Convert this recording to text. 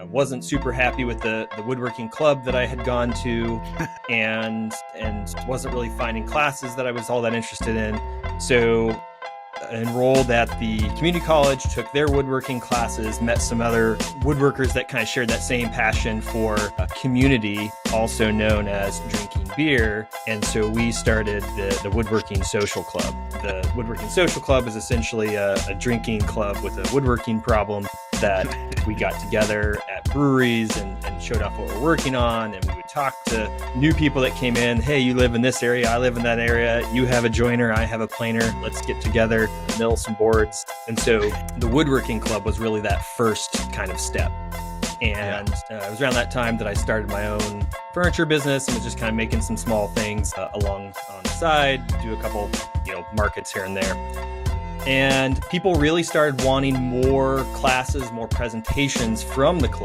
wasn't super happy with the woodworking club that I had gone to, and wasn't really finding classes that I was all that interested in. So enrolled at the community college, took their woodworking classes, met some other woodworkers that kind of shared that same passion for a community, also known as drinking beer. And so we started the Woodworking Social Club. The Woodworking Social Club is essentially a drinking club with a woodworking problem that we got together at breweries and showed off what we're working on. And we would talk to new people that came in. Hey, you live in this area, I live in that area. You have a joiner, I have a planer. Let's get together, mill some boards. And so the Woodworking Club was really that first kind of step. And it was around that time that I started my own furniture business and was just kind of making some small things along on the side, do a couple, markets here and there. And people really started wanting more classes, more presentations from the club.